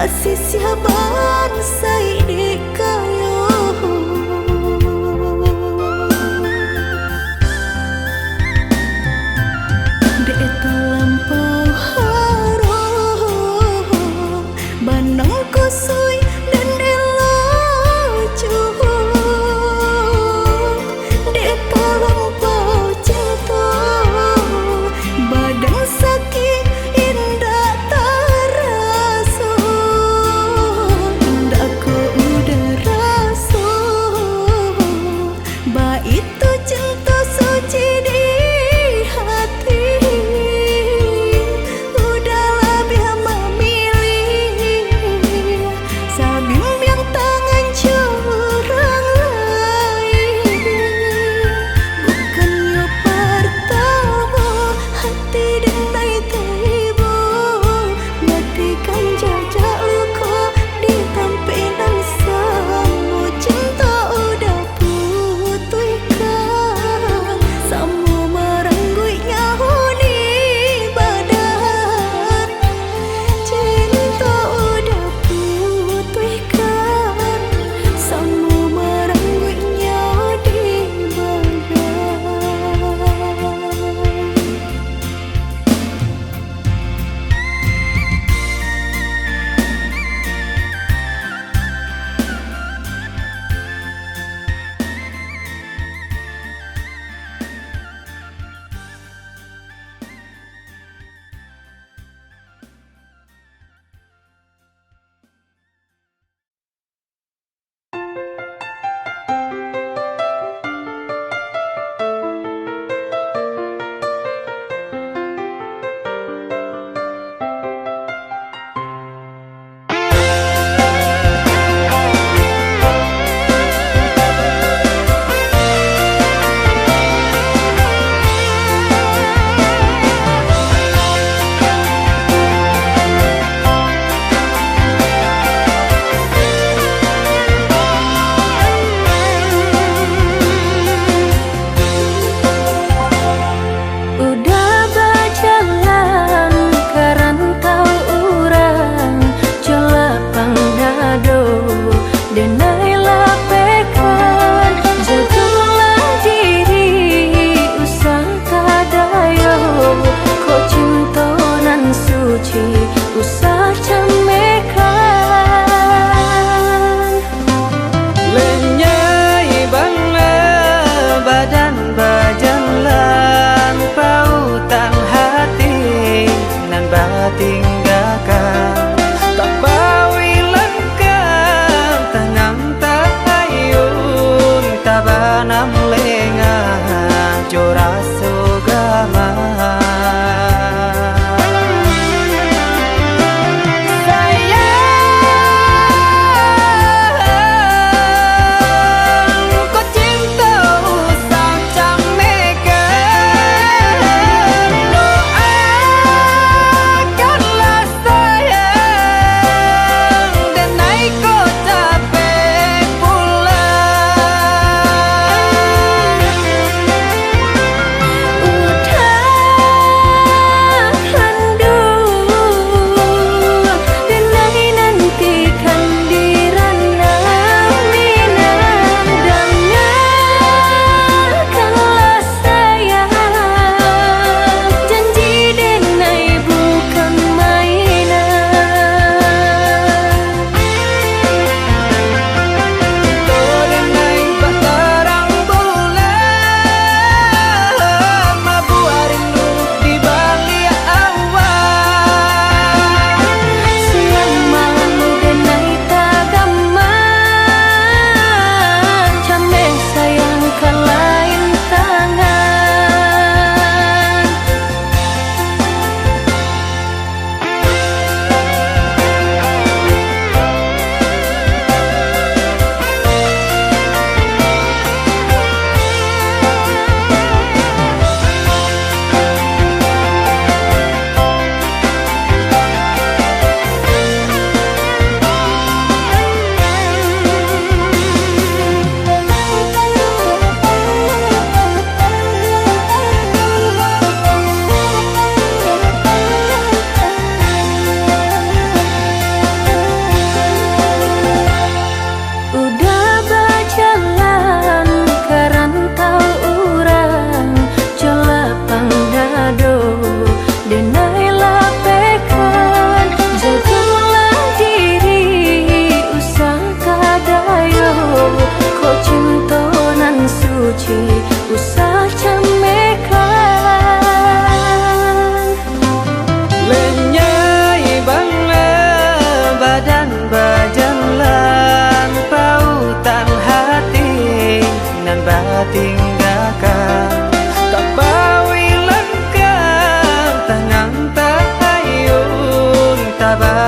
Sisiaban say di kayo de eta lampau harum banang kusoy dan elo cuhur de eta lampau cinta badan sakit indah tarasa indah ku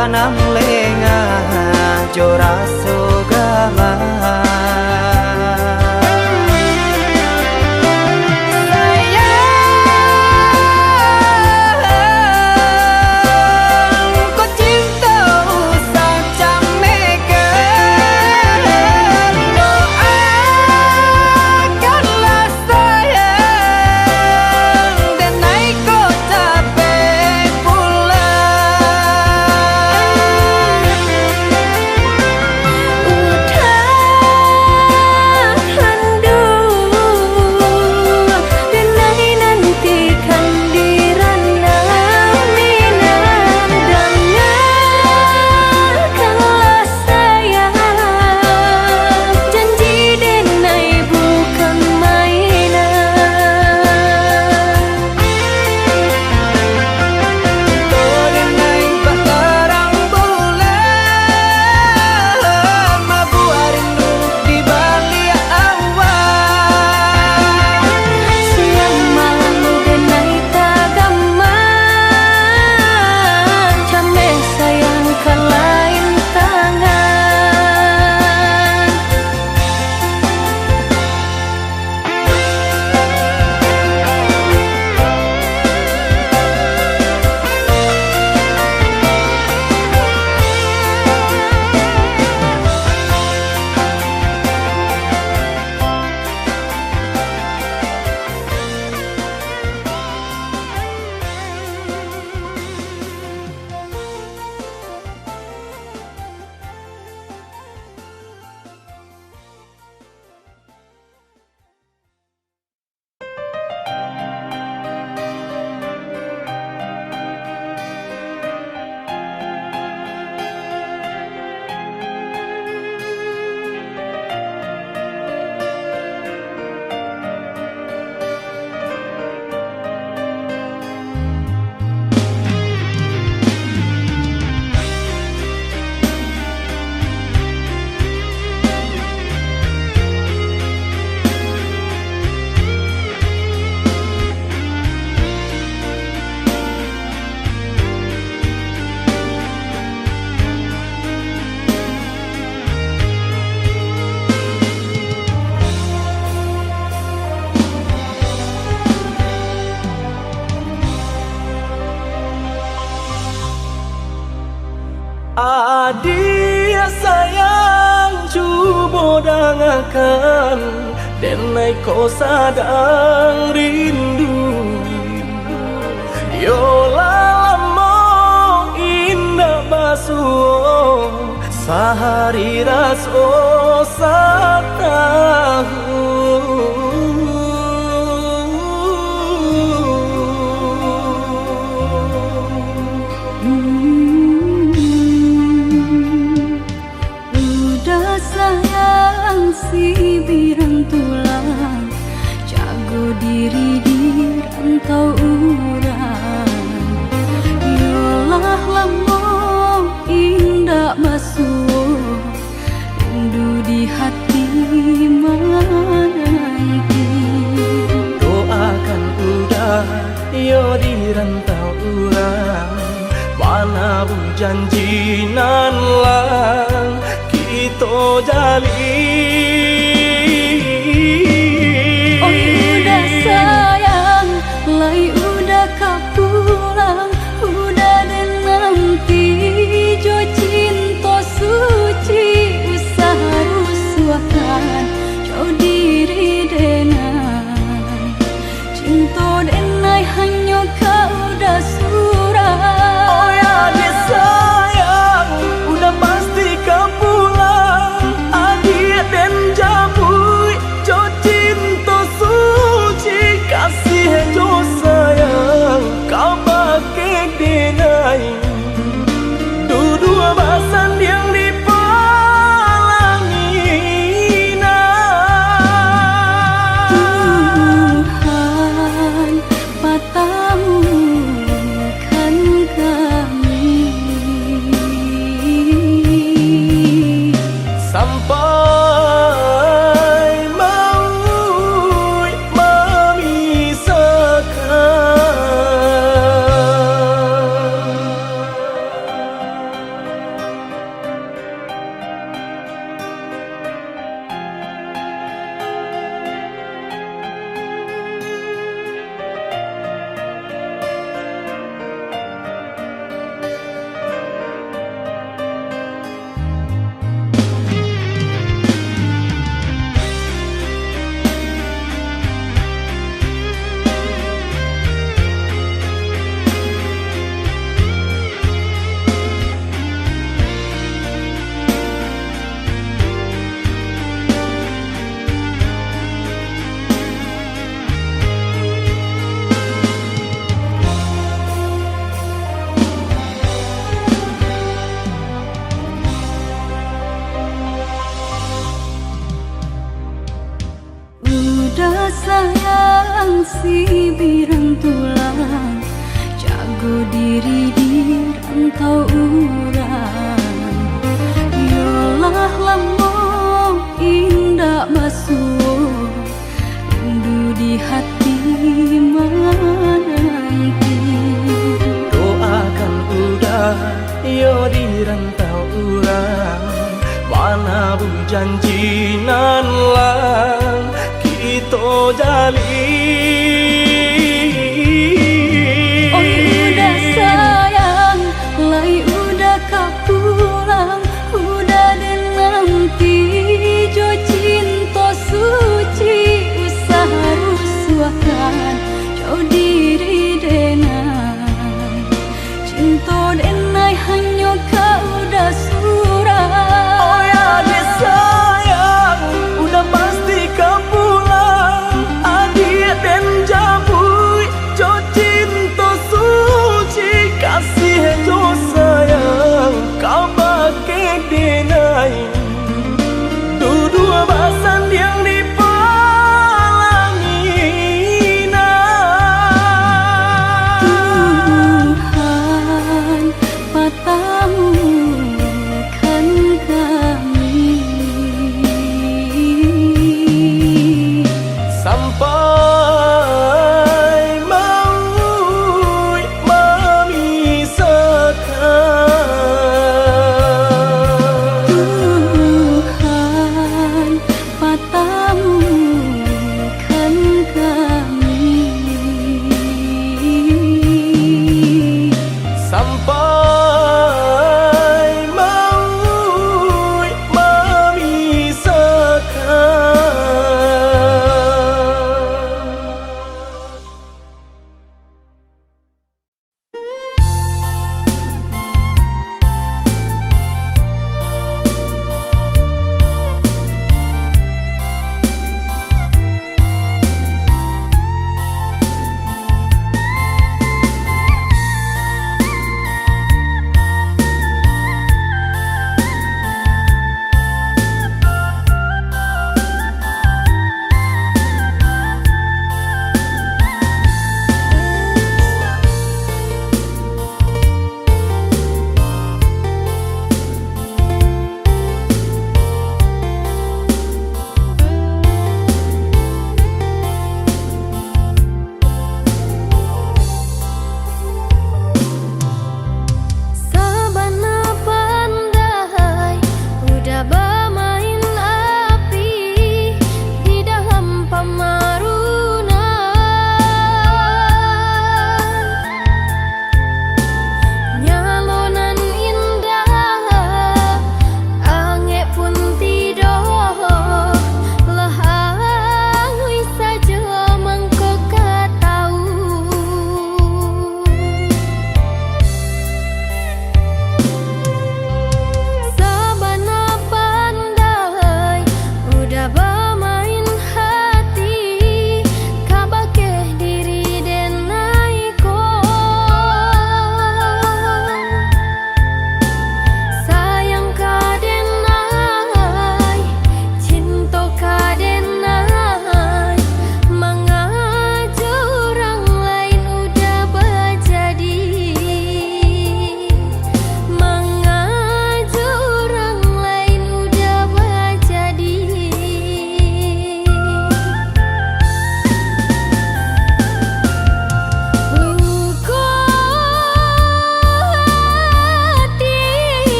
tanam lengah joraso gama. Adia sayang cubo dangakan denai ko sadang rindu. Yola lamo indah basuh sehari raso satahu. Si birantulang jago diri di rantau urang. Yolah lamo indah basuh rindu di hati menanti. Doakan udah yo di rantau urang, mana bu janji nan lang kita jalin. Udah sayang, lai udah kapulang, udah dan nanti jo cinta suci usaha rusuhan jauh diri denai cinta denai hanya kau udah surah. Oh ya dia sayang, udah pasti kau pulang, adik dan jauh. masih birantulang, jago diri di rantau urang. Yolah lamo indah basuh, rindu di hati menanti. Doakan udah yo di rantau urang, mana bu janji nan lang kita jalin. Oi udah sayang, lai udah kapulang, udah dan nanti jo cinta suci usaha rusuhkan jauh diri denai. Cinta denai hanya kau udah surah. Oh ya dia sayang, udah pasti kau pulang. Adik dan jabui, jo cinta suci kasih jo sayang kau pakai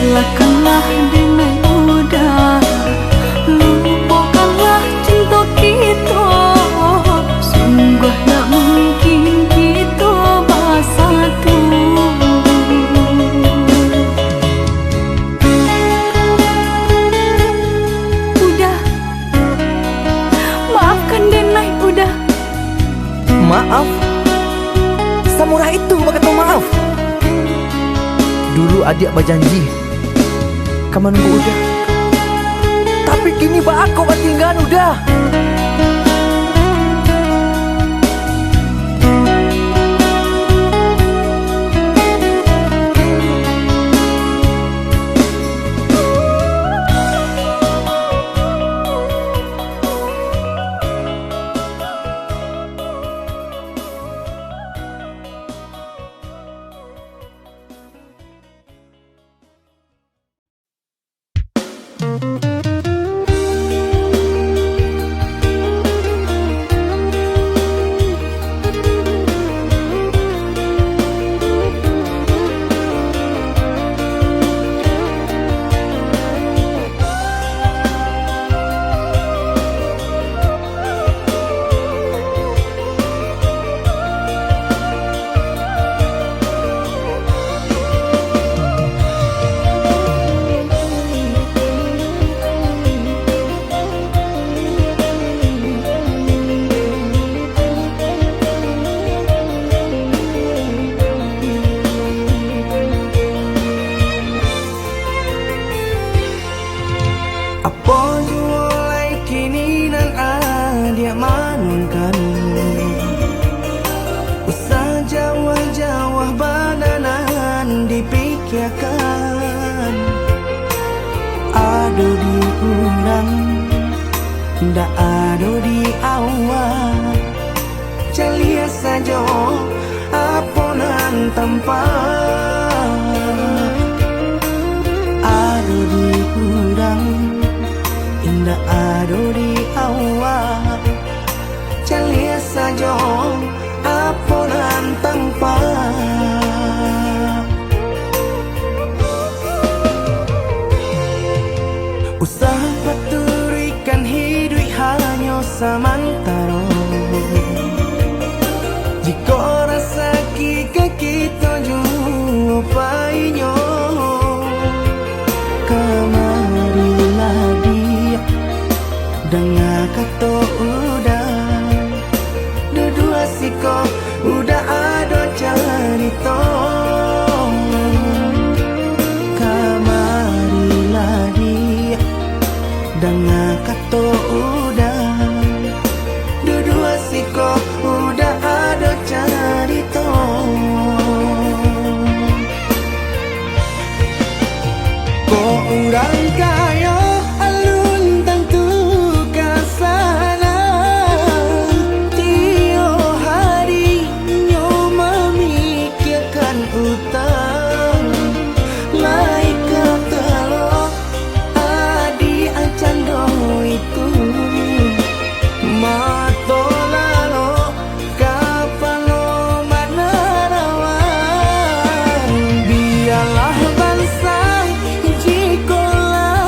Relakanlah dengan mudah, lupakanlah cinta kita. Sungguh tak mungkin kita bersatu. Udah, maafkan Denai, udah. Maaf? Samurah itu berkata maaf. Dulu adik berjanji kamu nunggu udah, tapi kini aku tinggal udah. Ado di urang, ndak ado di awal. Celia saja aponan tanpa. Ado di urang, ndak ado di awal. Celia saja aponan tanpa. Usaha paturikan hidup hanya samantara. Jika rasa kita jumpa-nya, kamarilah dia dengan kata udah. Dua siko udah ada cerita. Kamarilah dia dengan kata udah. Dua siko udah ada cerita. Kok urang kaya alun tentu kasana. Tio hari nyo memikirkan utang. Laika telok adi acando itu. Mato lalo kapalo manarawan. Biarlah bangsa jikolah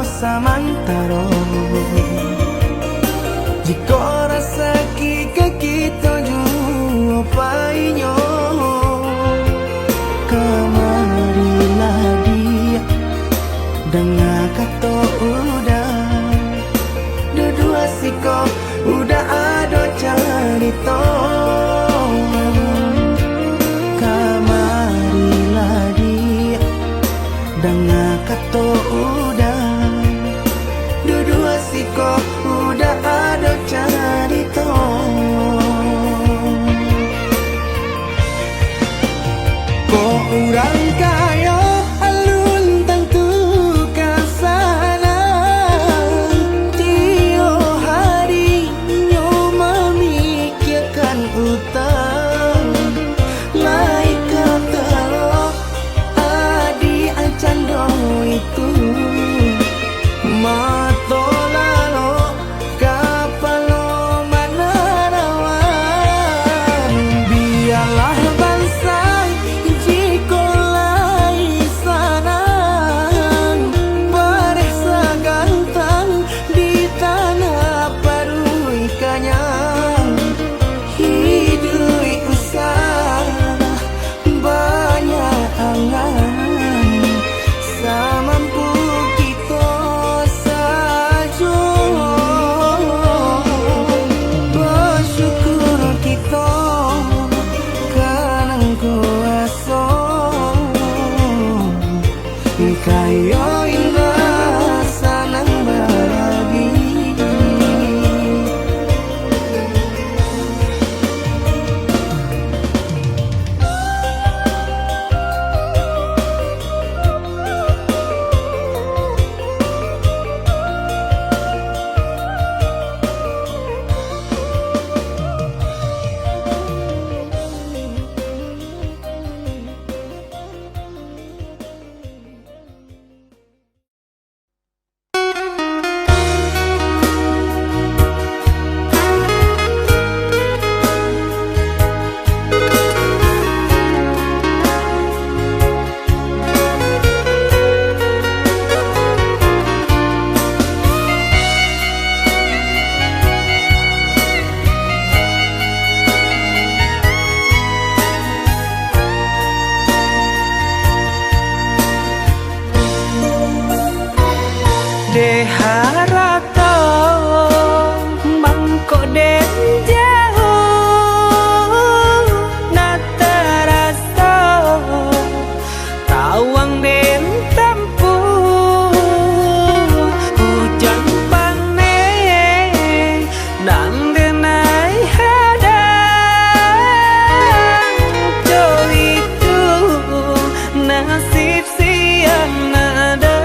samantaro jika rasa kita jua painyo kemarilah dia dengan kata udah dua siko udah ada cerita kemarilah dia dengan kata udah dua siko udah ada cerita kok orang kaya alun tentu kasana tio hari nyo memikirkan utang lain kata adi ancando itu mato lalo kapalo manarawan biarlah bangsa jiko lai sanang paresa gantang di tanah parui kanyang hidui usah banyak angan samampu kita saja bersyukur kita kanang kuasa kaya indah sanang baragi de harato mangko den jauh na terasa tawang den tempu hujan pane dan denai hadang jo itu nasib siang nada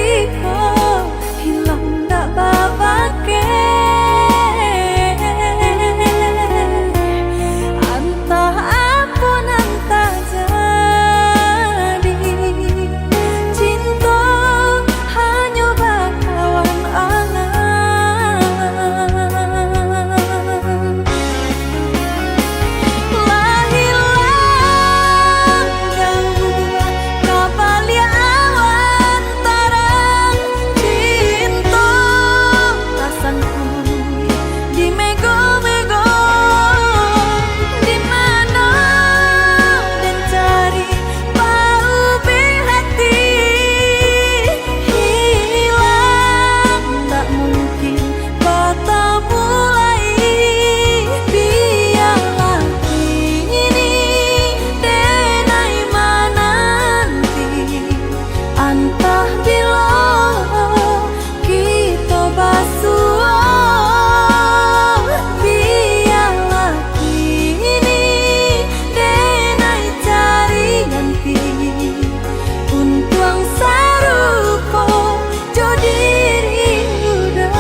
hatiku hilang tak babake. Entah apa entah jadi cinta hanya bakawan angan. Hilang jauh kapalia awan tarang cinta rasanku di mego-mego di mana dan cari paubi hati hilang tak mungkin kata mulai biarlah ini denai mananti antah bila kita basuh biarlah ini denai cari ganti untuang saruko jodiri udah.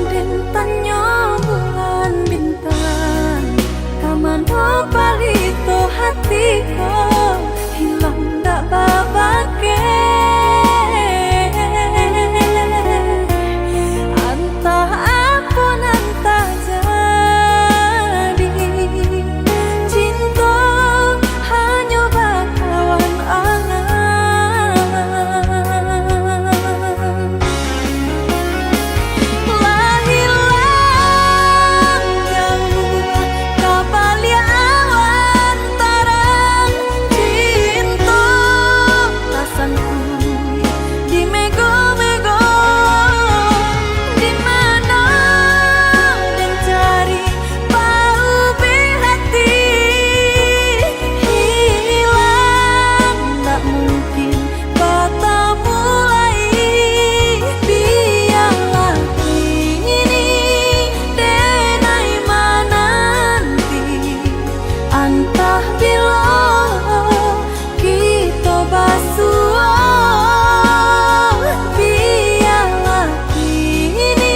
Den tanya bulan bintang kamano palito hatiku hilang tak babake. Entah apa entah jadi cinta hanya bakawan angan. Hilang jauh kapalia awan tarang cinta rasanku di mego-mego di mana dan cari paubi hati hilang tak mungkin kata mulai biarlah ini denai mananti antah bila kita basuh biarlah ini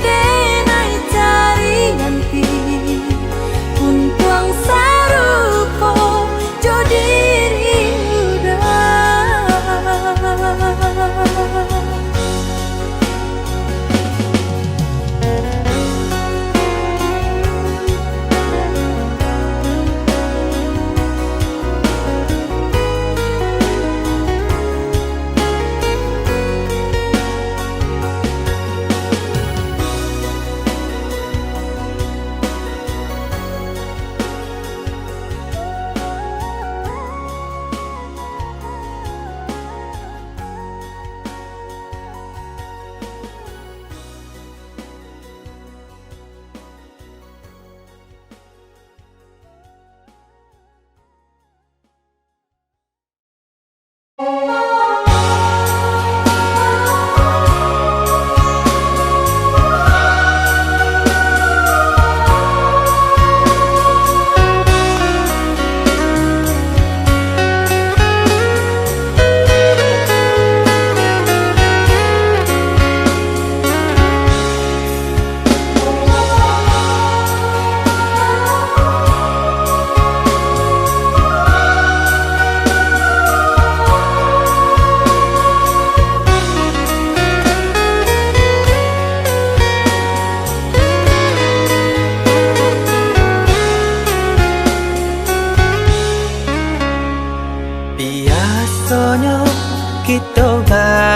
denai cari ganti untuang saruko jodiri udah.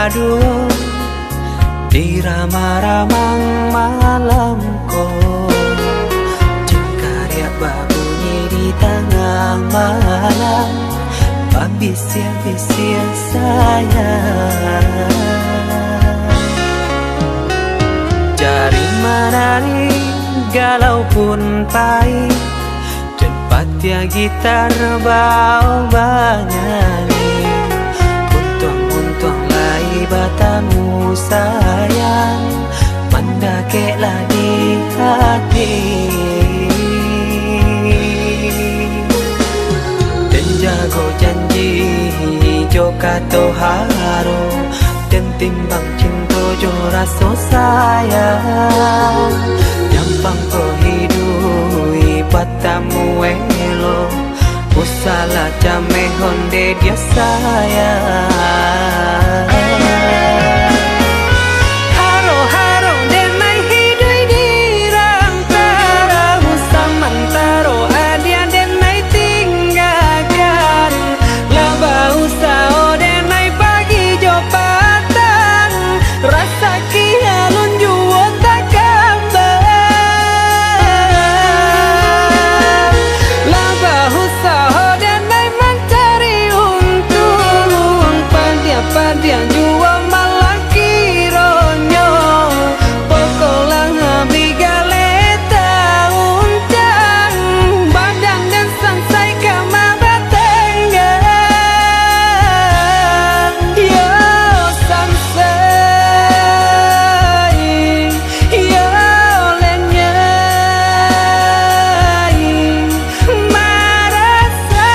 aduh di ramang-ramang malam ko, jengkariak berbunyi di tengah malam, pembisian-bisian sayang. Jari menari galau pun pahit, tempat ya gitar bau banyani, untung lai batamu sayang, mendakeklah di hati. Dan jago janji joka toharo, dan timbang cinta jo rasa sayang, nyampang ko hidui batamu elo, usala jame honde dia sayang. Haro-haro denai hidui di rantara, usamantaro adia denai tinggalkan, laba usao denai pagi jo patang, rasa kialun juo tak gambar, laba usao denai mencari untung, padia juo malah kironyo, pokolang habis galeta uncang, badang dan sansai kama batenggang, yo sansai, yo lenyai, marasai.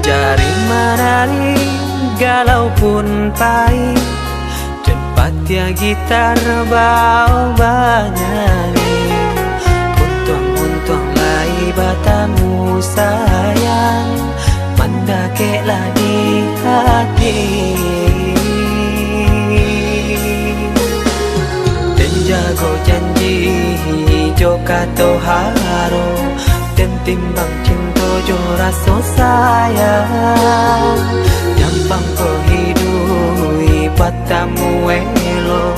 Jari menari galau pun pahit, tempat ya gitar bau banyani, untung lai batamu sayang, mendakeklah di hati. Dan jago janji joka toharo, dan timbang cinta jo rasa sayang, nyampang ko hidui batamu elo,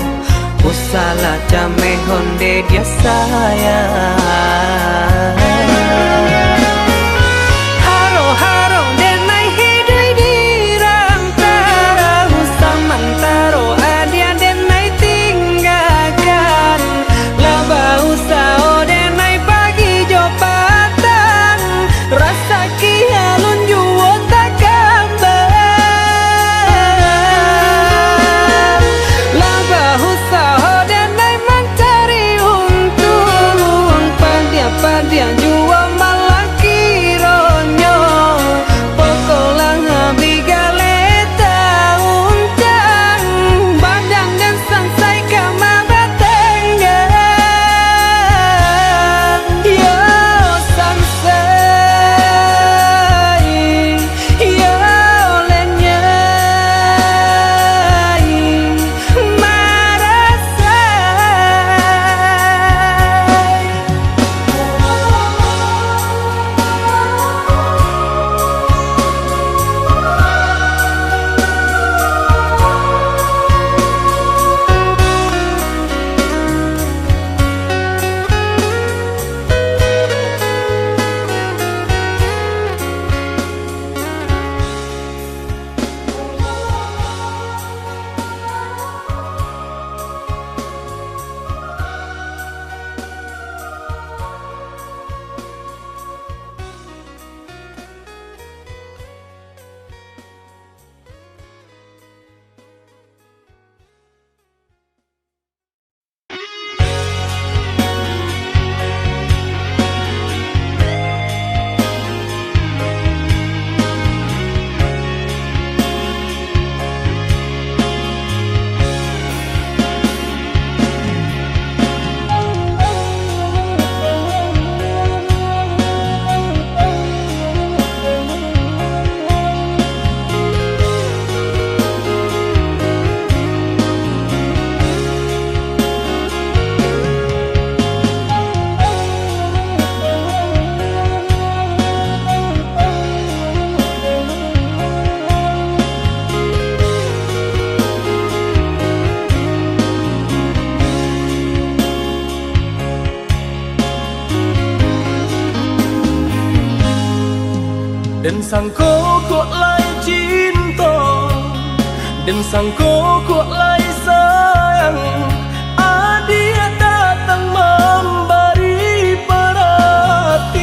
usala jame honde dia sayang. Haro-haro denai hidui di rantara, usamantaro adia denai tinggalkan, laba usao denai pagi jo patang, rasa kialun juo tak gambar, laba usao denai mencari untung, padia juo malah kironyo, pokolang habis galeta uncang, badang dan sansai kama batenggang, yo sansai, yo lenyai, marasai. Dan sangko kok lai cinta, dan sangko kok lai sayang. Dia datang memberi perhatian,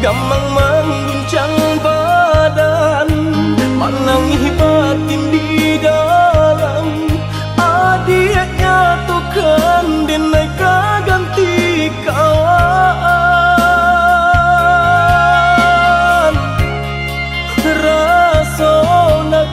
gamang mengguncang badan, manangi batin di dalam. Dia nyatukan denai kaganti kawan. Rasa nak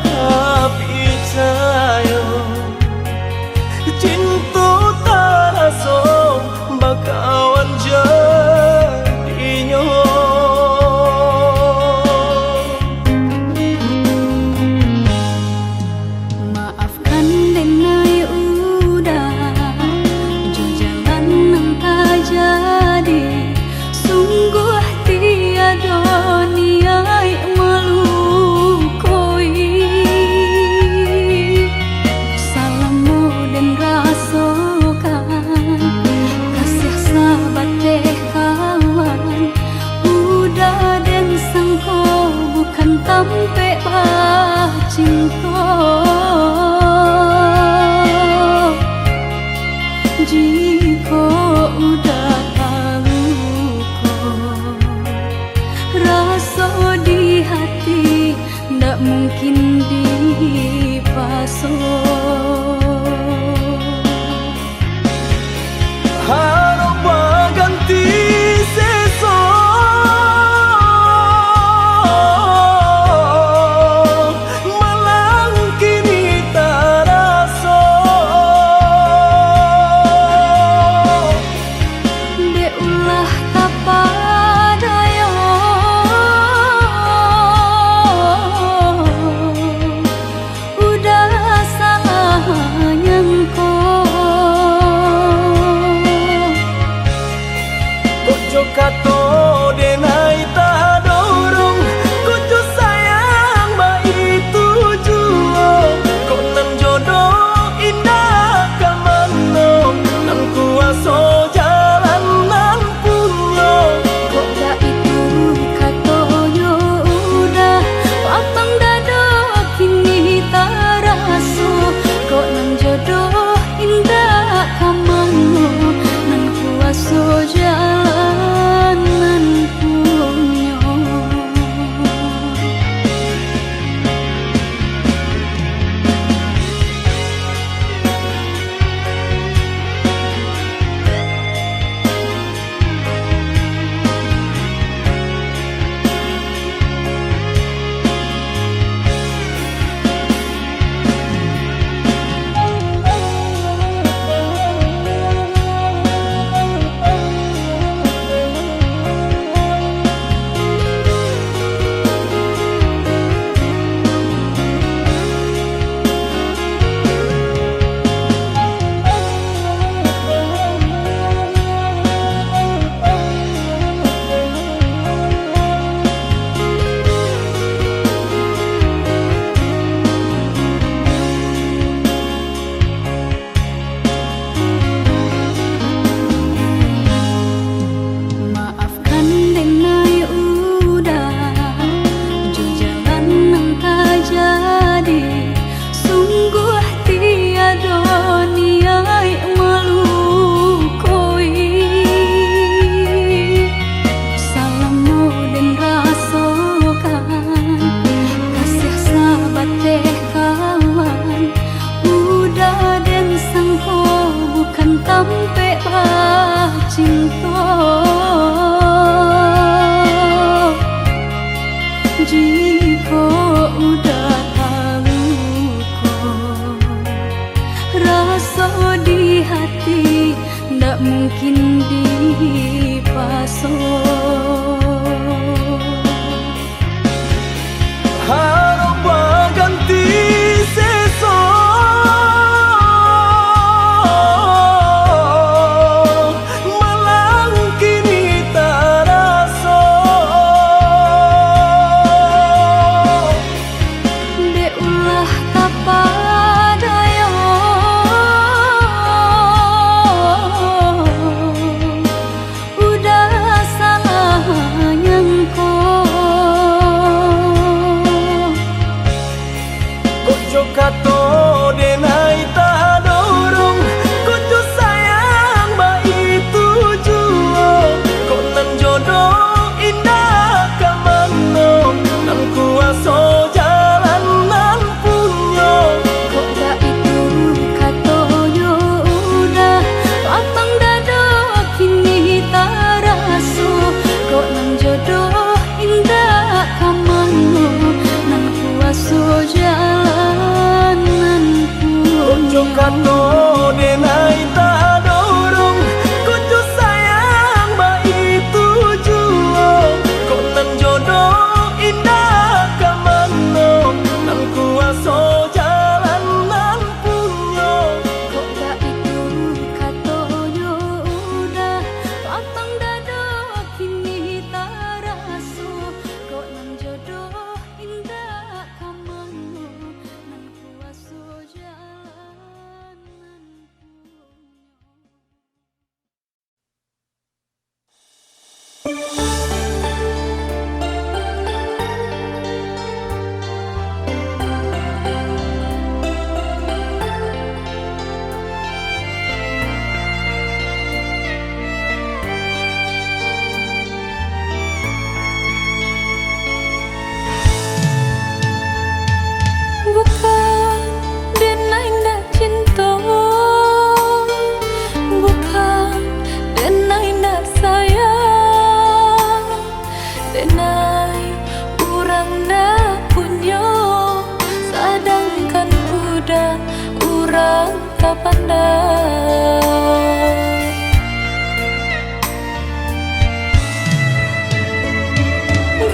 tak pandang.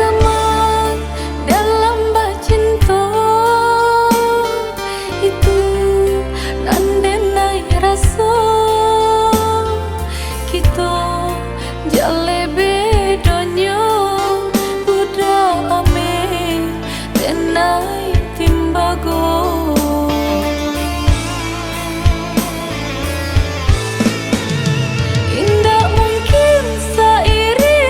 Gamang dalam bacinta itu nandenai rasa kita jale bedanya budak ame tenai timbago. Indah mungkin sairi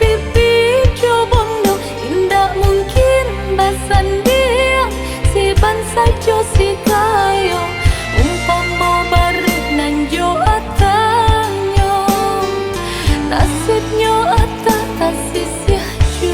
pipi cobondo, indah mungkin basandia si bansa jo si kayo umpama barit nan jo atanyo nasibnya atah kasih siaju.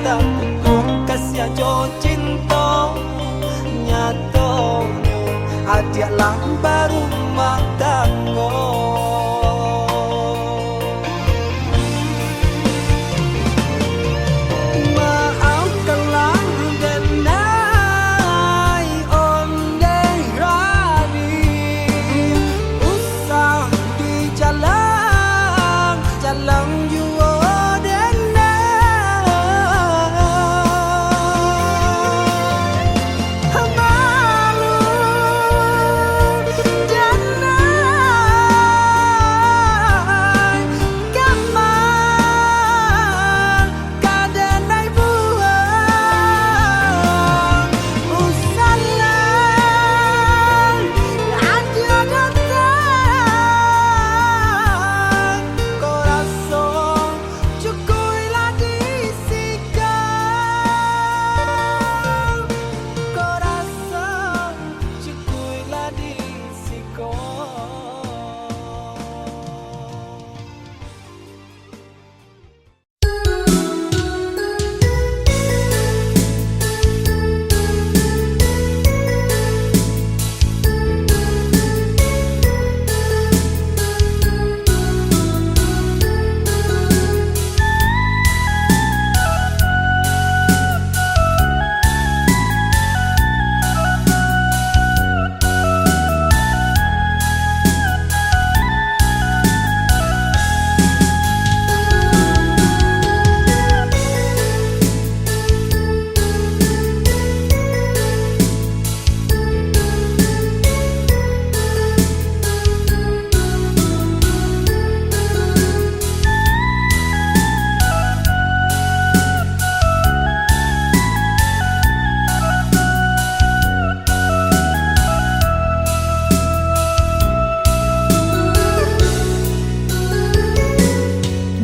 tak butuh kasih aja cinta nyatonyo adik lambar rumah tangga. Maafkanlah denai ondeh radi usah di jalan jua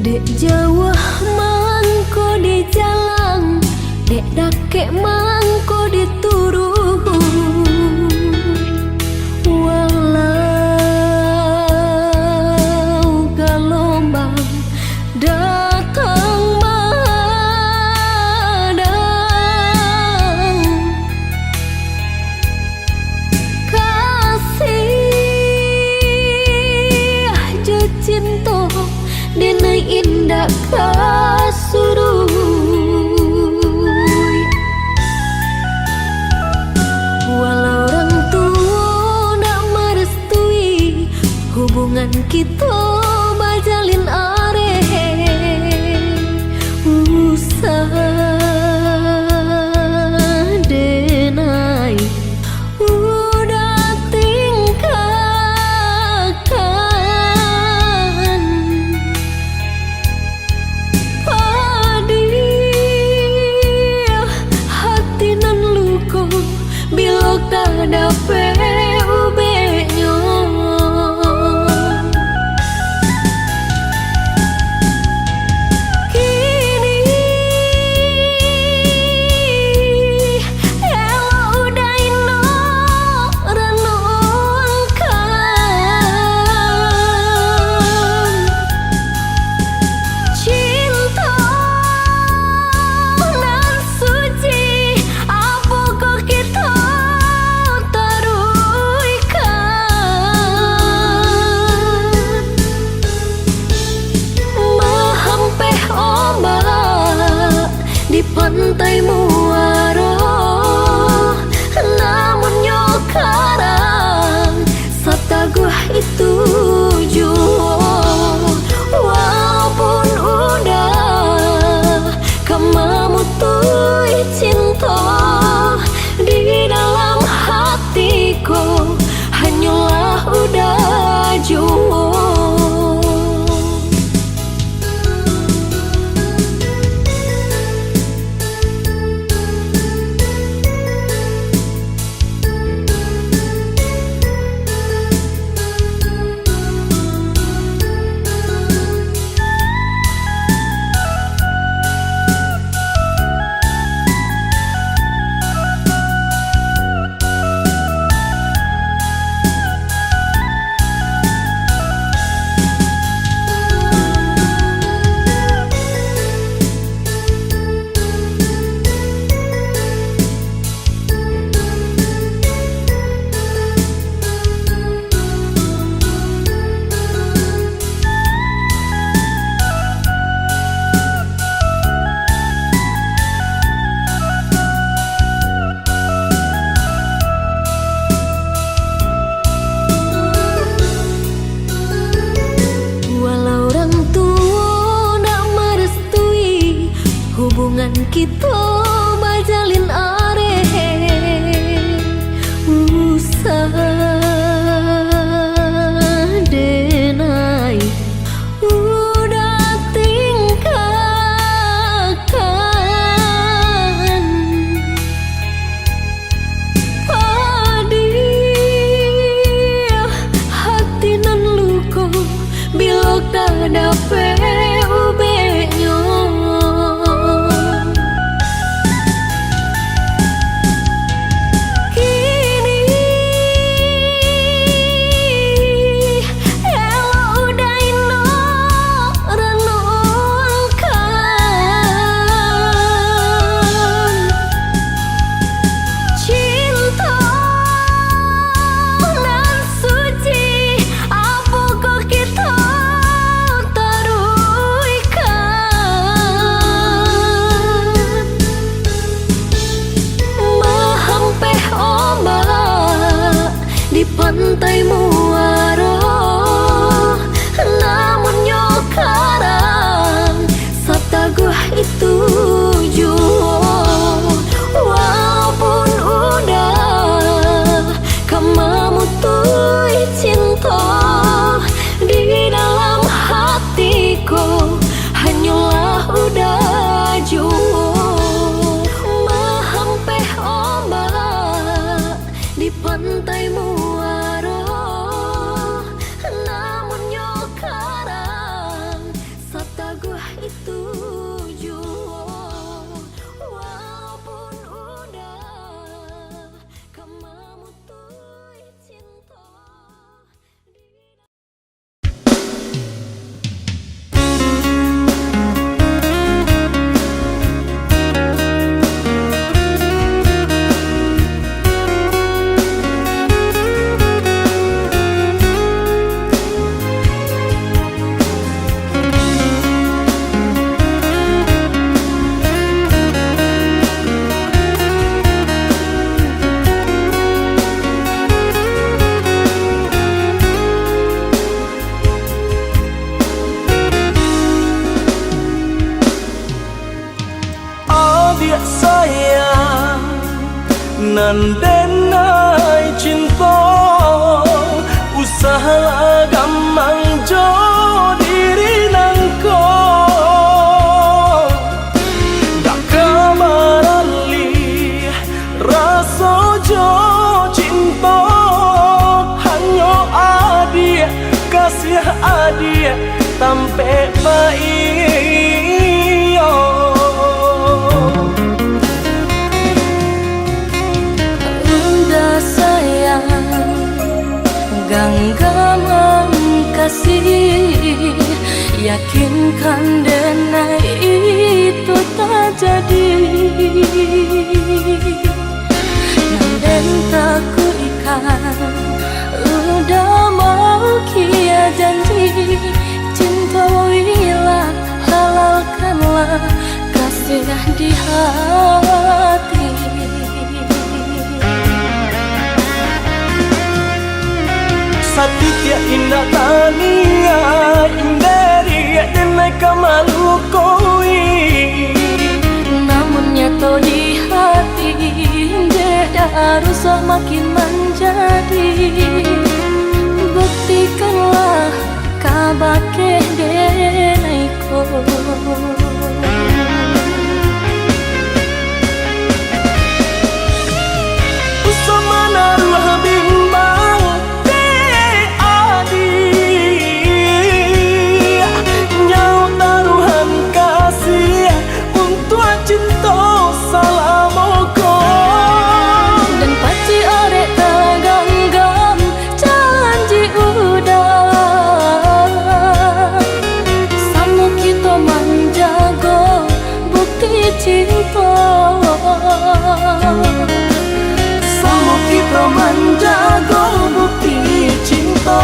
Dek Jawa mangko di jalan, dek dake mangko di turun. Walau gelombang datang madang, kasih aja cinta denai indah kasurui. Walau orang tua nak merestui hubungan kita bajalin usah denai udah tinggalkan. Hati nan luko bila kada PUB-nya. Kini ela udah ino renungkan cinta nan suci. Apakah kita taruhkan mahampeh ombak di pantai muara, namun nyokarang sataguh itu jua. Walaupun udah kemamutui cinta di dalam hatiku, hanyalah udah jua. hubungan kita bajalin are usah denai udah tinggalkan padi hati nan luko bila kada PUB-nya kini elo udah ino renungkan cinta nan suci apa kok kita taruhkan mahampeh ombak di pantai muara namun nyokarang sataguh itu jua walaupun udah kamamu tuh cinta di dalam hatiku hanyalah udah jua mahampeh ombak di pantai muara namun nyokarang sataguh itu jua walaupun udah kamamu tuh cinta adik sayang nan denai cinta usaha gamang jo diri nangko dak kamarali rasa jo cinta hanya adik kasih adik tampe baik Unda sayang genggaman kasih yakinkan denai itu tak jadi nanden tak kuikan udah mau kia janji cinta wilah halalkanlah kasih di hati Satitya indah tania inderi denai kamalu koi namun nyato di hati jeda rusak makin menjadi buktikanlah kabake denaiko usama naruh bimbang te adi nyau taruhan kasih untuk cinta salamoko dan paci orek taganggam janji udah sama kita menjaga bukti cinta sama kita menjaga bukti cinta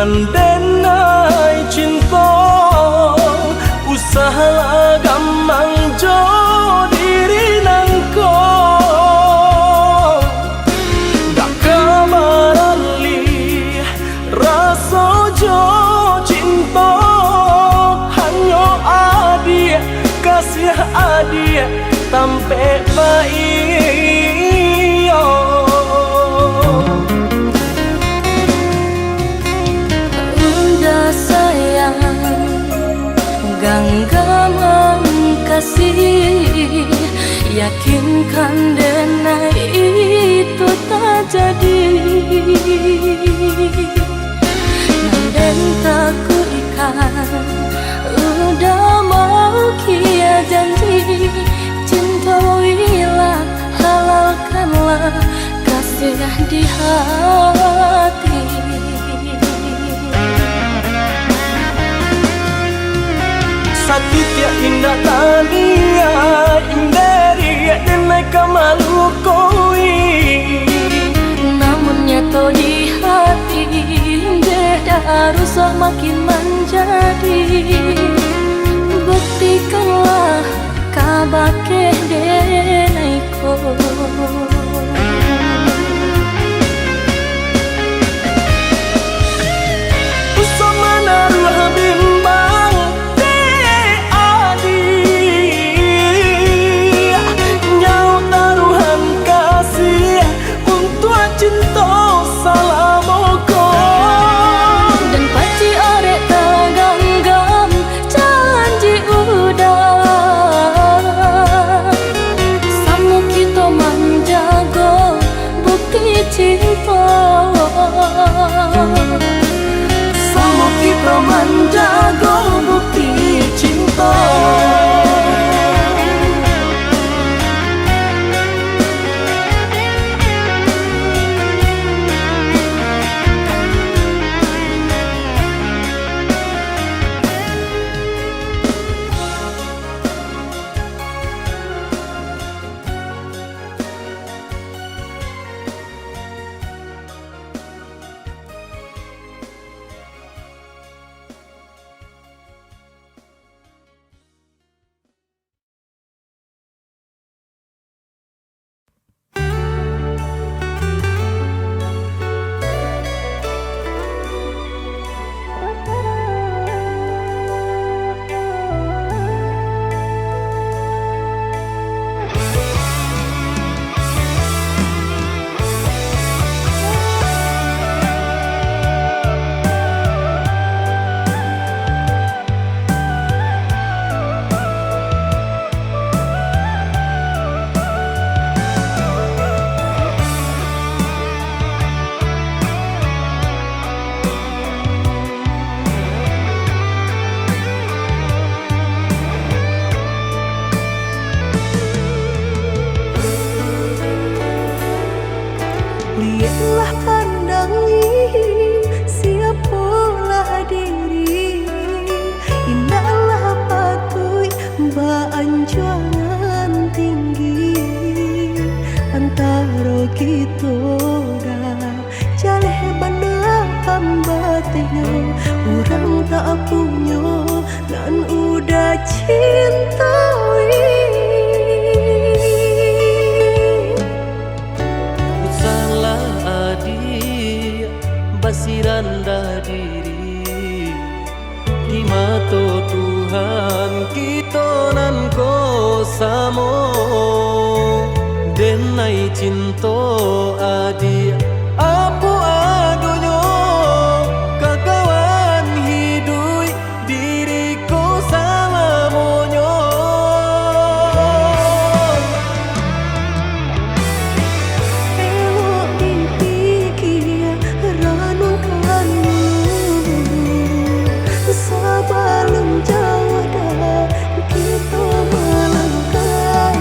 Nandenai cinta usaha gamang jo diri nangko dak kamarali rasa jo cinta hanyo adia kasih adia tampe paiyo. Genggaman kasih, yakinkan denai itu tak jadi. Nanden tak kuikan, udah mau kia janji. Cintailah, halalkanlah kasih di hati. Sakitnya indah tania inderi denai kamalu koi, namun nyata di hati beda harus makin menjadi. Buktikanlah kabake denai ko. Usama naruh bimbang cinta salamoko dan paci orek tergenggam janji udah sama kita menjaga bukti cinta. Sama kita menjaga bukti cinta. Lihatlah pandangi siapalah diri, indahlah patui anjuran tinggi antara kita dah jaleh bandel pambatnya orang tak punya dan udah cintai. Rendah diri di mata Tuhan kita nan ko samo denai cinta adi apa adonyo kakawan hidui diriku sama monyo. Elok dipikir renungkan sebelum jauh dah kita melangkah.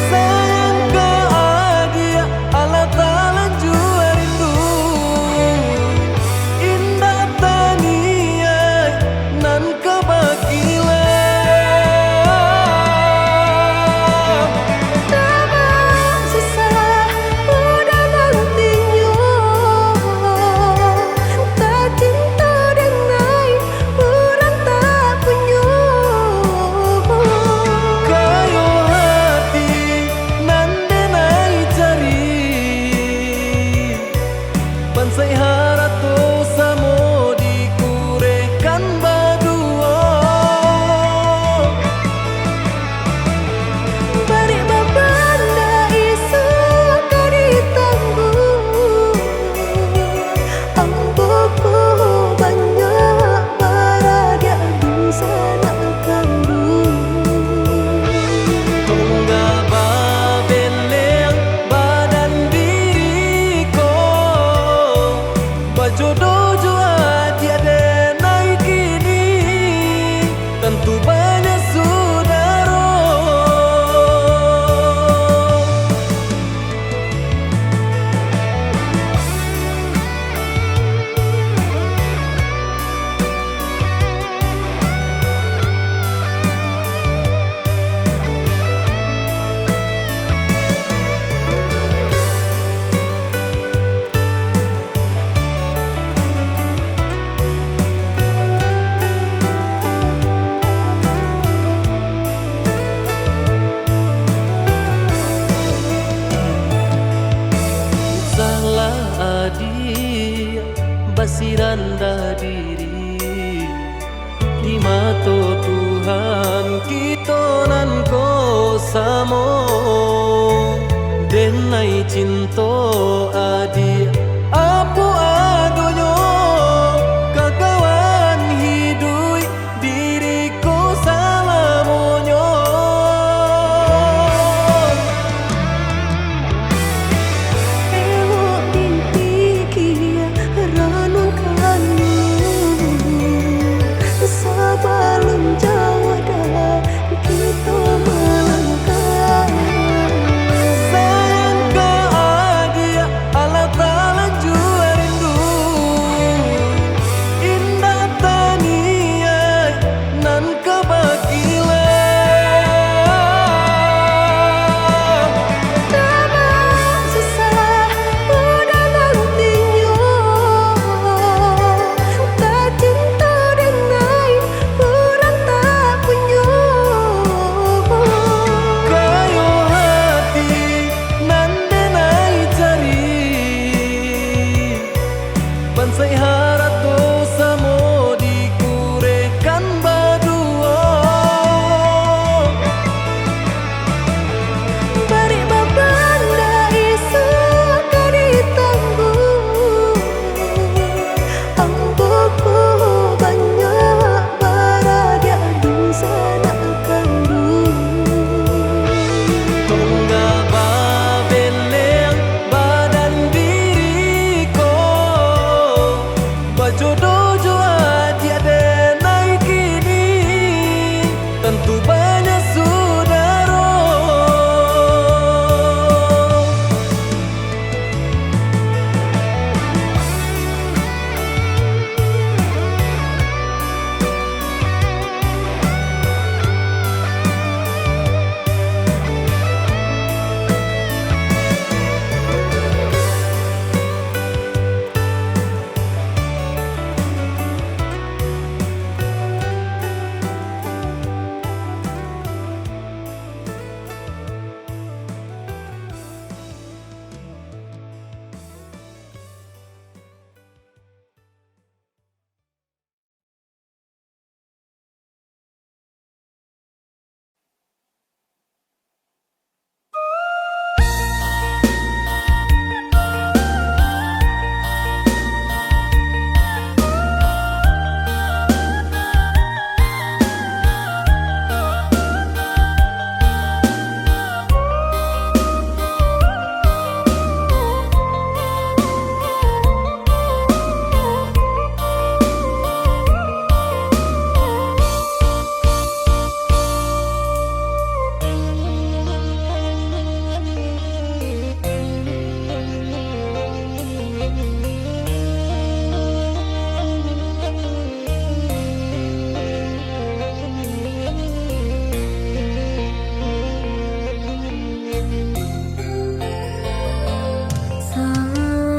Sayang ke adia alat kita nan ko samo denai cinta adi apu adonyo kakawan hidui diriku salamonyo Ewo dipikir ranung kanu sebelum jauh dah kita melangkah. sayang ke adia Allah Ta'ala jua rindu indah taniai nan kebakilan Tamang susah udah nantinya tak cinta dengan orang tak punya. kayo hati nan denai cari bansai harato samo dikurekan badua Bari babanda isu kari tangguh Amboku banyak baradia di sana kandu Tungga babeleng badan diriku Bajodoh jua tiada naik kini Tentu banyak saudara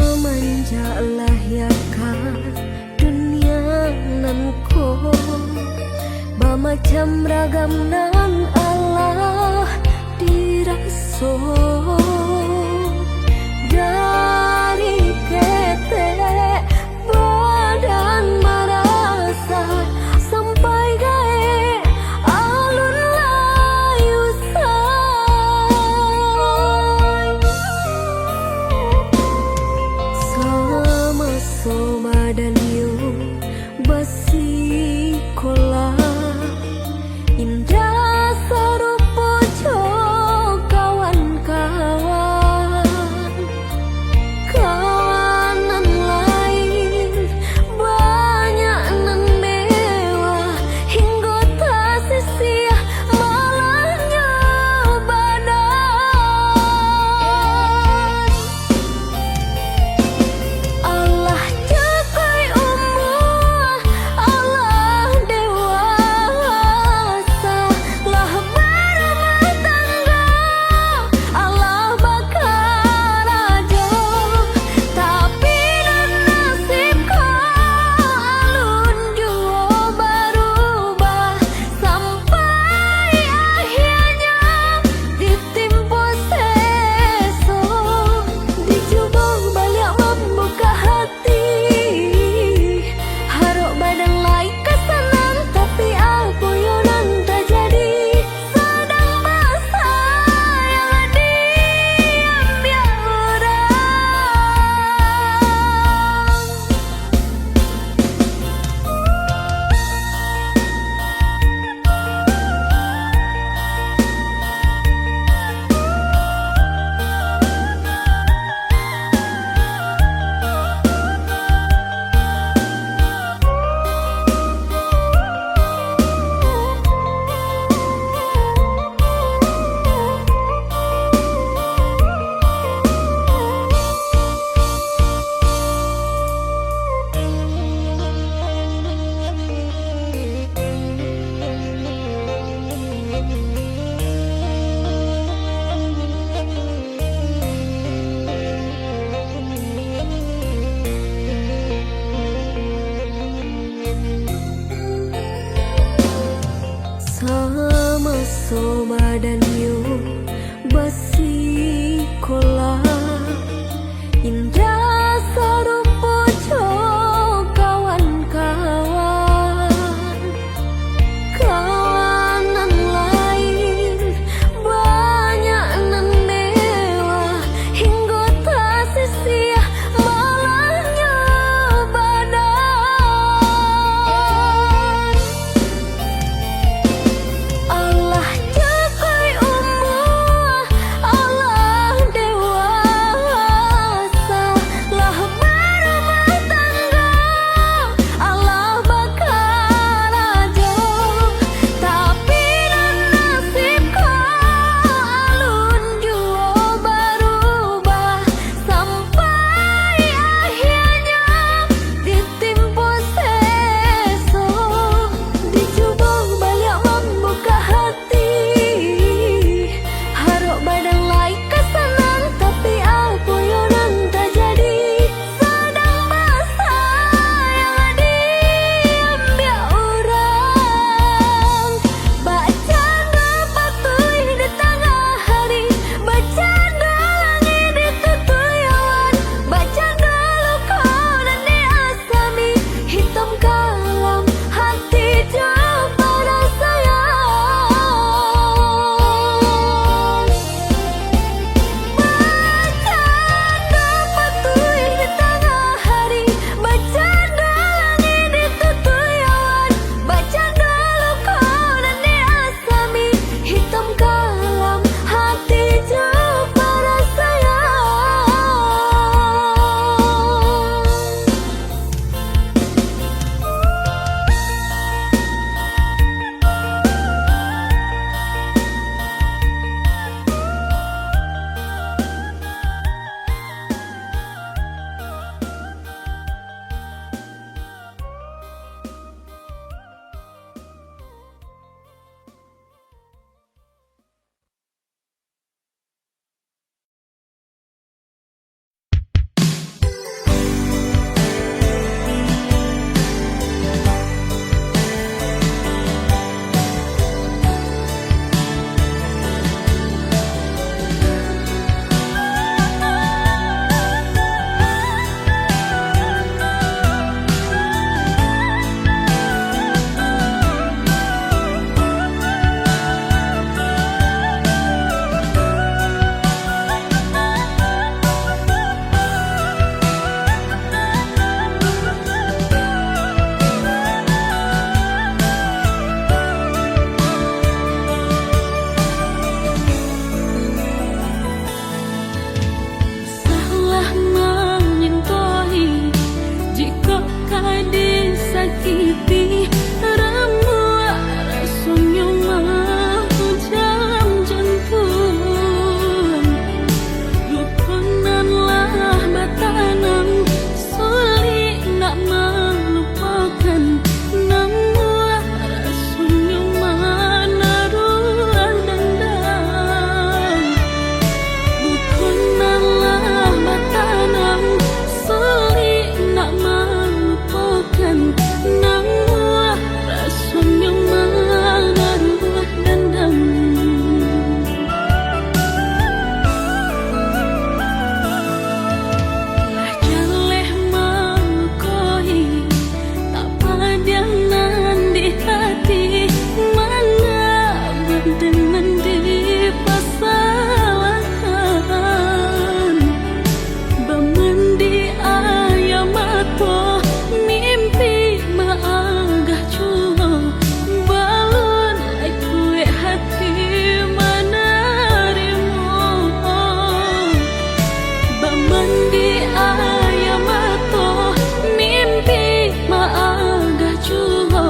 Semenjaklah ya kah dunia nan ko Bamacam ragam nan Allah diraso Dari ketek badan merasa Sampai gae alun layu say Sama-sama dan yuk basi kola Indah serupa kawan-kawan Soma dan yo basikola indah sarupo jo kawan-kawan kawanan lain banyak nan dewa hingga tak sia malahnya badan Allah jagai umur Allah dewasa lah berumah tangga Allah bakal aja tapi dan nasib alun jua berubah sampai akhirnya ditimpa seso dicoba balik membuka hati harap badan lain kesenang tapi aku yang tak jadi sedang masa yang diambil orang baca patuh di tengah hari baca langit ditutuyawan baca luka dan diasami hitam kalam hati jauh pada sayang baca patuh di tengah hari baca langit ditutuyawan baca luka dan diasami hitam kalam hati jauh pada sayang salah menyentuhi jika kau disakiti ramuan rasanya mau jam jantung lukunanlah batanam sulit nak melupakan namun rasanya mana ruang dendam bukanlah batanam sulit nak melupakan namun rasanya mana ruang dendam lah jaleh melukai tak padanan di hati mana berteman di pasangan Bamandi ayam mata mimpi maagah cua balon lai kue hati menarimu Bamandi ayam mata mimpi maagah cua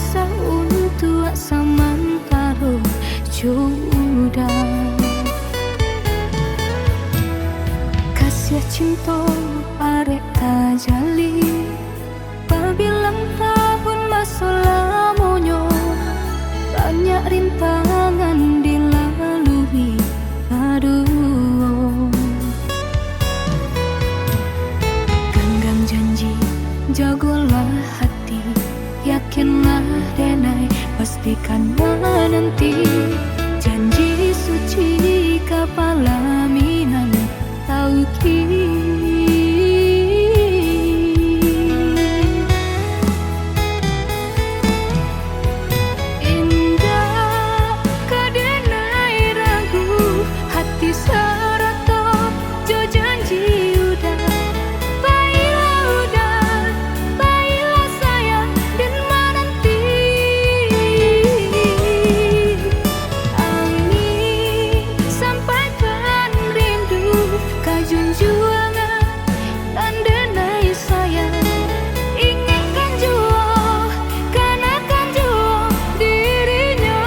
rasa untuk samantara jodoh. Kasih cinta arek tajali, pabilang tahun masa lamonyo, banyak rintangan dilalui. Aduh, genggam janji, jagolah hati, yakinlah denai, pastikan menanti. Janji suci kepala minan tauki. Indah kadenai ragu, hati serata jo janji udah. Baiklah sayang dan menanti. Angin sampaikan rindu, kajunjuangan dan denai sayang. Inginkan jua, kanakan jua dirinya.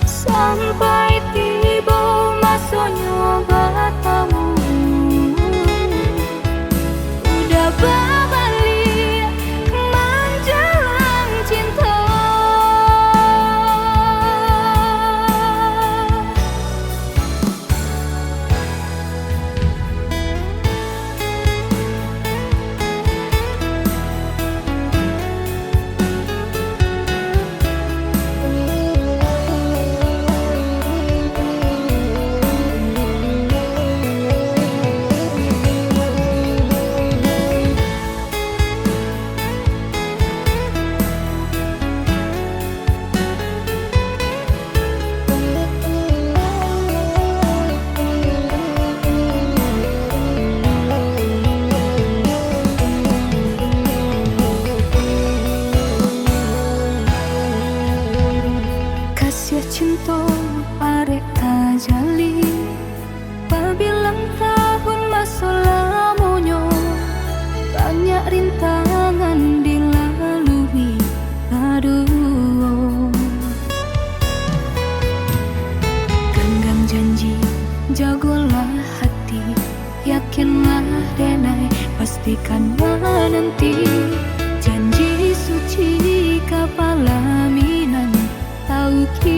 Sampai tiba masanya bertemu, udah berbalik menjelang cinta. Kasih cinta arek tajali, pabilang tahun masa lamonyo, banyak rintangan dilalui. Aduh, genggam janji, jagolah hati, yakinlah denai, pastikan menanti. Janji suci kepala minan tauki.